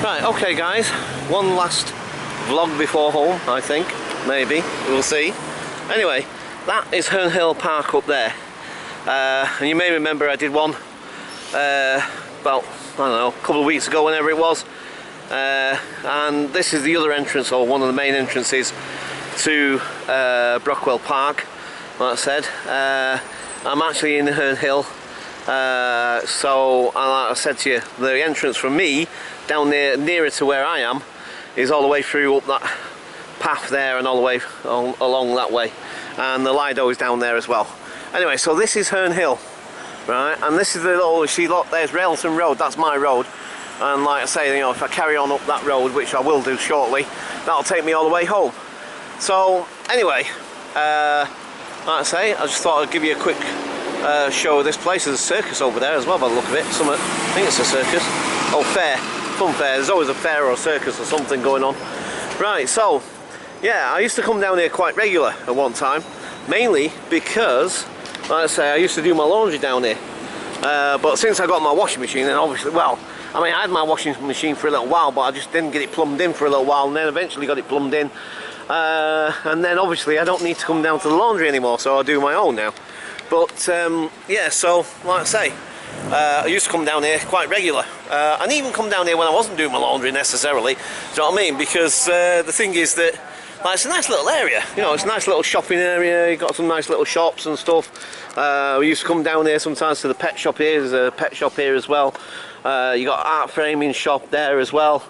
Right, okay guys, one last vlog before home, I think, maybe, we'll see. Anyway, that is Herne Hill Park up there, and you may remember I did one about, I don't know, a couple of weeks ago, whenever it was, and this is the other entrance, or one of the main entrances to Brockwell Park. Like I said, I'm actually in Herne Hill, so like I said to you, the entrance from me down there nearer to where I am is all the way through up that path there and all the way along that way, and the Lido is down there as well. Anyway, so this is Herne Hill, right, and this is the little, see, look, there's Railton Road, that's my road, and like I say, you know, if I carry on up that road, which I will do shortly, that'll take me all the way home. So anyway, like I say, I just thought I'd give you a quick show of this place. There's a circus over there as well by the look of it. I think it's a circus. Oh, fair, fun fair. There's always a fair or a circus or something going on. Right, so yeah, I used to come down here quite regular at one time, mainly because, like I say, I used to do my laundry down here. But since I got my washing machine, then obviously, well, I mean, I had my washing machine for a little while, but I just didn't get it plumbed in for a little while, and then eventually got it plumbed in. And then obviously I don't need to come down to the laundry anymore, so I do my own now. But yeah, so like I say, I used to come down here quite regular, and even come down here when I wasn't doing my laundry necessarily. Do you know what I mean? Because the thing is that, like, it's a nice little area, you know, it's a nice little shopping area. You've got some nice little shops and stuff. We used to come down here sometimes to the pet shop here. There's a pet shop here as well. You got art framing shop there as well,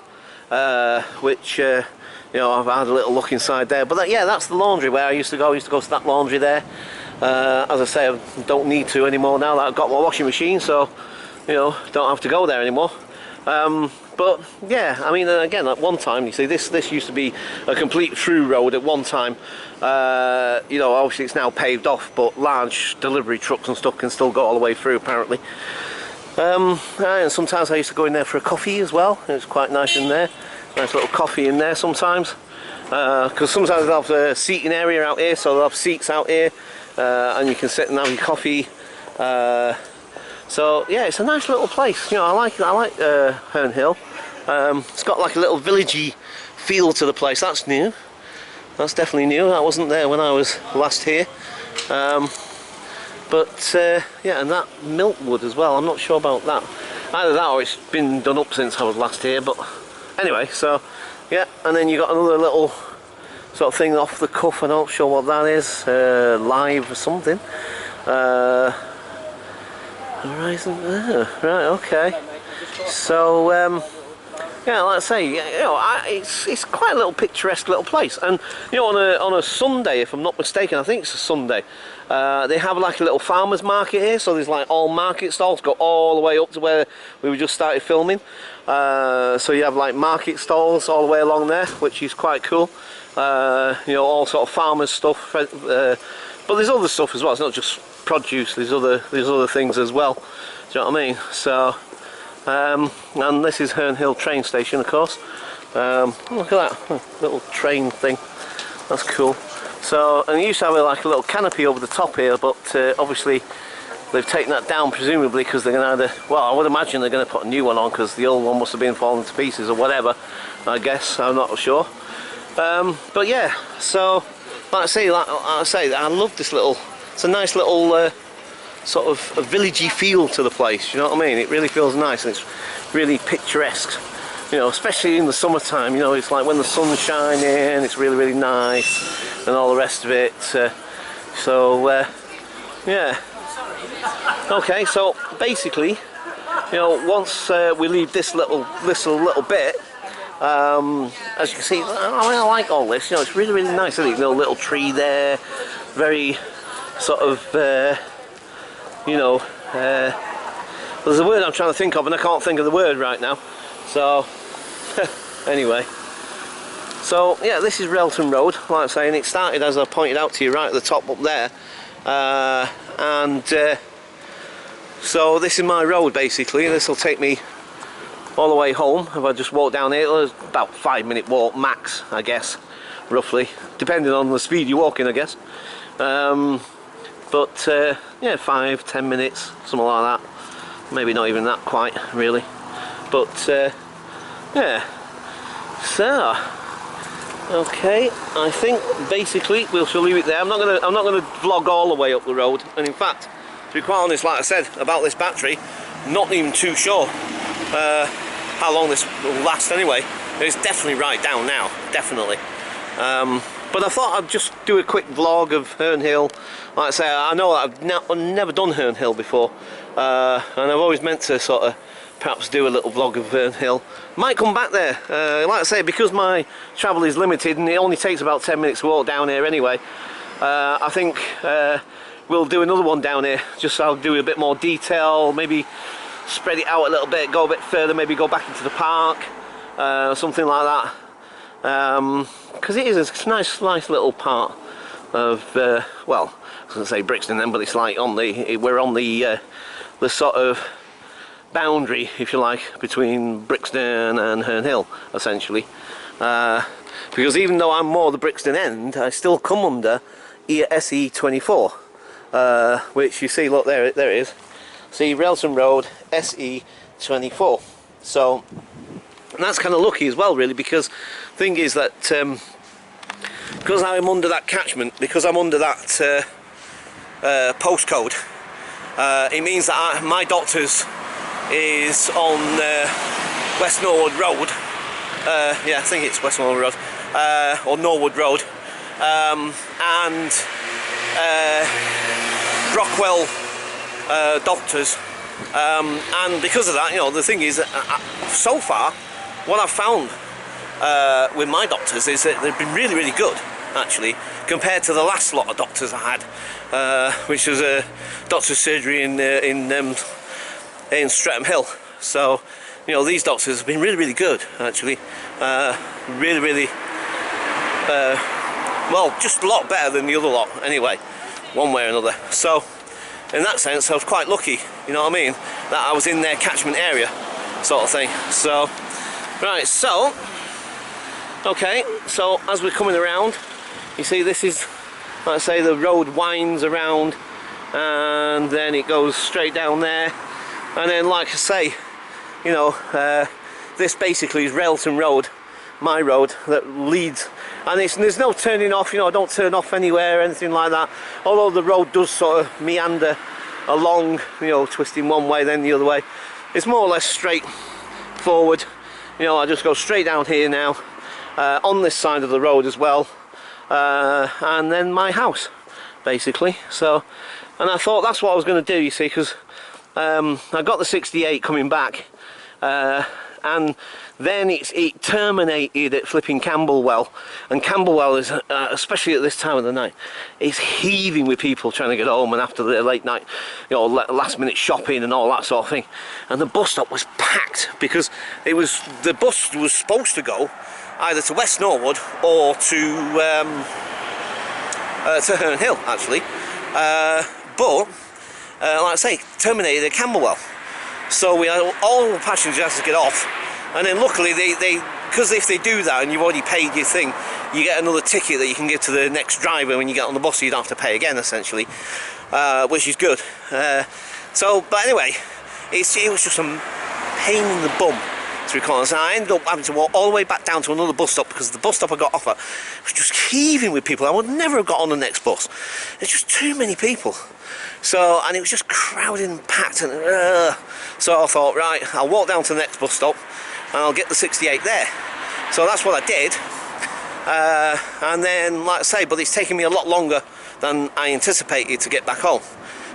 which you know, I've had a little look inside there. But yeah, that's the laundry where I used to go. I used to go to that laundry there. As I say, I don't need to anymore now that I've got my washing machine, so you know, don't have to go there anymore. But yeah, I mean, again, at one time, you see, this used to be a complete through road at one time. You know, obviously it's now paved off, but large delivery trucks and stuff can still go all the way through apparently. And sometimes I used to go in there for a coffee as well. It was quite nice in there. Nice little coffee in there sometimes, because sometimes they'll have a seating area out here, so they'll have seats out here, and you can sit and have your coffee. So yeah, it's a nice little place. You know, I like Herne Hill. It's got like a little villagey feel to the place. That's new. That's definitely new. That wasn't there when I was last here. But yeah, and that Milkwood as well. I'm not sure about that. Either that or it's been done up since I was last here. But anyway, so yeah, and then you got another little sort of thing off the cuff. I'm not sure what that is. Live or something. Horizon. Right. Okay. So yeah, like I say, you know, it's quite a little picturesque little place. And you know, on a Sunday, if I'm not mistaken, I think it's a Sunday, they have like a little farmers market here. So there's like all market stalls go all the way up to where we just started filming. So you have like market stalls all the way along there, which is quite cool. You know, all sort of farmers stuff. But there's other stuff as well. It's not just produce. There's other things as well. Do you know what I mean? So. And this is Herne Hill train station, of course. Look at that little train thing. That's cool. So, and you used to have like a little canopy over the top here, but obviously they've taken that down, presumably because they're going to either, well, I would imagine they're going to put a new one on because the old one must have been falling to pieces or whatever. I guess, I'm not sure. But yeah, so like I say, I love this little. It's a nice little. Sort of a villagey feel to the place, you know what I mean? It really feels nice and it's really picturesque, you know, especially in the summertime. You know, it's like when the sun's shining, it's really, really nice and all the rest of it. So yeah, okay, so basically, you know, once we leave this little bit, as you can see, I mean, I like all this, you know, it's really, really nice, isn't it? You know, little tree there, very sort of you know, there's a word I'm trying to think of and I can't think of the word right now. So, anyway. So, yeah, this is Railton Road, like I'm saying. It started, as I pointed out to you, right at the top up there. So this is my road, basically. This will take me all the way home. If I just walk down here, it's about 5-minute walk max, I guess, roughly. Depending on the speed you're walking, I guess. But yeah, 5-10 minutes, something like that. Maybe not even that quite, really. But Yeah. So, okay, I think basically we shall leave it there. I'm not gonna vlog all the way up the road, and in fact, to be quite honest, like I said about this battery, not even too sure how long this will last anyway. It's definitely right down now, definitely. But I thought I'd just do a quick vlog of Herne Hill. Like I say, I know I've never done Herne Hill before, and I've always meant to sort of perhaps do a little vlog of Herne Hill. Might come back there. Like I say, because my travel is limited and it only takes about 10 minutes to walk down here anyway, I think we'll do another one down here. Just so I'll do a bit more detail, maybe spread it out a little bit, go a bit further, maybe go back into the park, something like that. Because it is a nice little part of, well, I was going to say Brixton then, but it's like we're on the sort of boundary, if you like, between Brixton and Herne Hill, essentially. Because even though I'm more the Brixton end, I still come under SE24, which you see, look, there it is. See, Railton Road, SE24. So, and that's kind of lucky as well, really, because the thing is that because I'm under that catchment, because I'm under that postcode, it means that my doctor's is on West Norwood Road. Yeah, I think it's West Norwood Road, or Norwood Road, and Brockwell doctors, and because of that, you know, the thing is that so far what I've found with my doctors is that they've been really good, actually, compared to the last lot of doctors I had, which was a doctor's surgery in Streatham Hill. So, you know, these doctors have been really good, actually. Really well, just a lot better than the other lot anyway, one way or another. So in that sense I was quite lucky, you know what I mean, that I was in their catchment area, sort of thing. So right, so okay, so as we're coming around, you see this is, like I say, the road winds around and then it goes straight down there. And then, like I say, you know, this basically is Railton Road, my road that leads, and there's no turning off, you know, I don't turn off anywhere or anything like that, although the road does sort of meander along, you know, twisting one way then the other way. It's more or less straight forward, you know, I just go straight down here now, on this side of the road as well, and then my house, basically. So, and I thought that's what I was going to do, you see, because I got the 68 coming back, and then it terminated at flipping Camberwell, and Camberwell is, especially at this time of the night, it's heaving with people trying to get home, and after the late night, you know, last minute shopping and all that sort of thing. And the bus stop was packed because the bus was supposed to go either to West Norwood or to Herne Hill, actually, but like I say, terminated at Camberwell. So we had all the passengers had to get off, and then luckily because if they do that and you've already paid your thing, you get another ticket that you can give to the next driver when you get on the bus, so you don't have to pay again, essentially, which is good. So, but anyway, it was just a pain in the bum, to be honest. And I ended up having to walk all the way back down to another bus stop because the bus stop I got off at was just heaving with people. I would never have got on the next bus. There's just too many people. So, and it was just crowded and packed, and so I thought, right, I'll walk down to the next bus stop and I'll get the 68 there. So that's what I did, and then, like I say, but it's taken me a lot longer than I anticipated to get back home.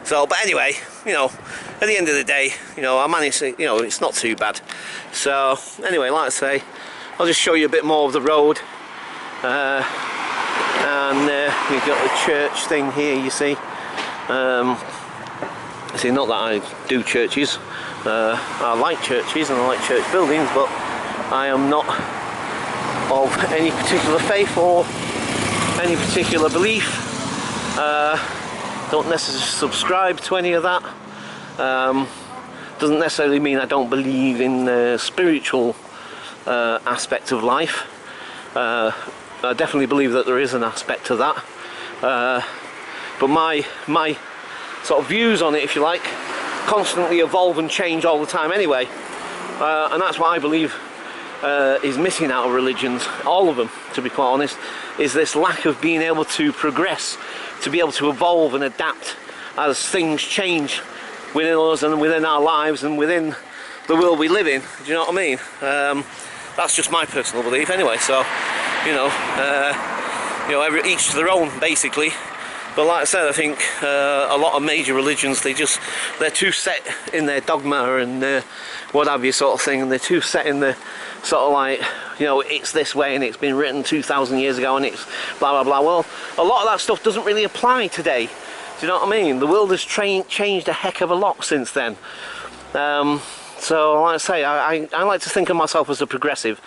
So, but anyway, you know, at the end of the day, you know, I managed to, you know, it's not too bad. So anyway, like I say, I'll just show you a bit more of the road, and we've got the church thing here, you see. See, not that I do churches, I like churches and I like church buildings, but I am not of any particular faith or any particular belief. Don't necessarily subscribe to any of that. Doesn't necessarily mean I don't believe in the spiritual aspect of life. I definitely believe that there is an aspect to that. But my sort of views on it, if you like, constantly evolve and change all the time anyway, and that's what I believe is missing out of religions, all of them, to be quite honest, is this lack of being able to progress, to be able to evolve and adapt as things change within us and within our lives and within the world we live in. Do you know what I mean? That's just my personal belief anyway, so each to their own basically. But like I said, I think a lot of major religions, they're too set in their dogma and what have you sort of thing, and they're too set in the sort of like, it's this way and it's been written 2,000 years ago and it's blah blah blah. Well, a lot of that stuff doesn't really apply today. Do you know what I mean? The world has changed a heck of a lot since then. So like I say, I like to think of myself as a progressive,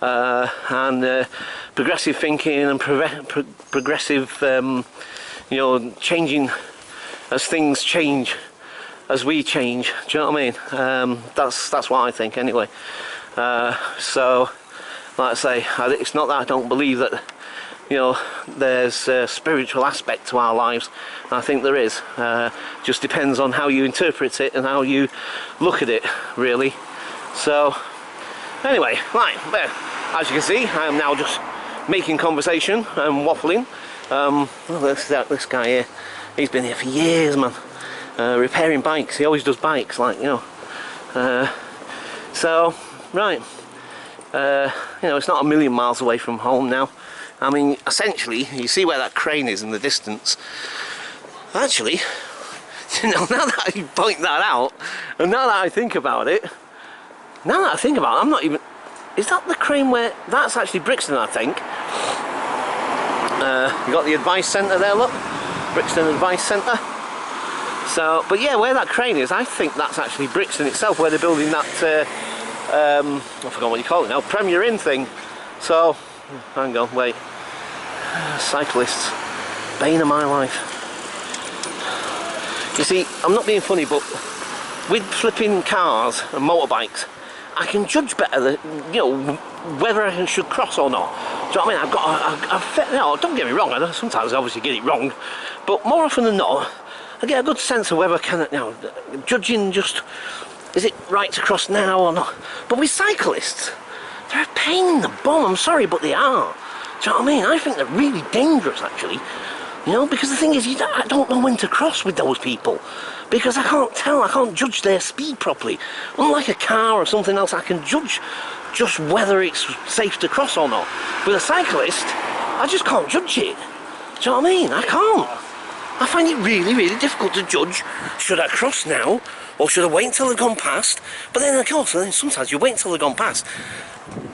and progressive thinking and progressive changing as things change, as we change. Do you know what I mean? That's what I think anyway. So like I say, it's not that I don't believe that there's a spiritual aspect to our lives. I think there is. Just depends on how you interpret it and how you look at it, really. So anyway, right there, as you can see, I am now just making conversation and waffling. Well, this guy here, he's been here for years, man, repairing bikes. He always does bikes, like, so right, it's not a million miles away from home now. I mean, essentially, you see where that crane is in the distance. Actually, now that you point that out, and now that I think about it, I'm not even, is that the crane where, that's actually Brixton, I think. You got the advice centre there, look, Brixton Advice Centre. So, but yeah, where that crane is, I think that's actually Brixton itself, where they're building that, I forgot what you call it now, Premier Inn thing. So, hang on, wait. Cyclists, bane of my life. You see, I'm not being funny, but with flipping cars and motorbikes, I can judge better, whether I should cross or not. Do you know what I mean? I've got don't get me wrong, sometimes I obviously get it wrong, but more often than not, I get a good sense of whether I can, judging just, is it right to cross now or not? But with cyclists, they're a pain in the bum, I'm sorry, but they are. Do you know what I mean? I think they're really dangerous, actually. Because the thing is, I don't know when to cross with those people. Because I can't judge their speed properly. Unlike a car or something else, I can judge just whether it's safe to cross or not. With a cyclist, I just can't judge it. Do you know what I mean? I can't. I find it really, really difficult to judge, should I cross now, or should I wait until they've gone past? But then, of course, sometimes you wait until they've gone past,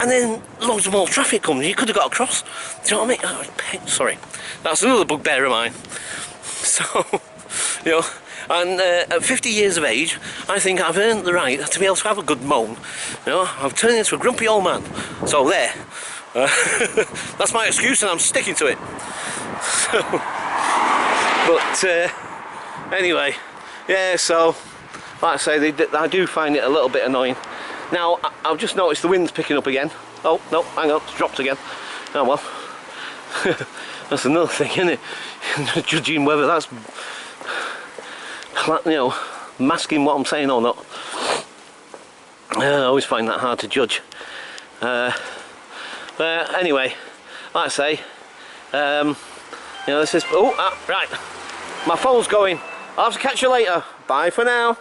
and then loads of more traffic comes. You could have got across. Do you know what I mean? Oh, sorry, that's another bugbear of mine. So, and at 50 years of age, I think I've earned the right to be able to have a good moan. I've turned into a grumpy old man. So there. That's my excuse, and I'm sticking to it. So, but anyway, yeah. So, like I say, I do find it a little bit annoying. Now, I've just noticed the wind's picking up again. Oh, no, hang on, it's dropped again. Oh well. That's another thing, isn't it? Judging whether that's, masking what I'm saying or not. I always find that hard to judge. Anyway, like I say, this is, right, my phone's going. I'll have to catch you later. Bye for now.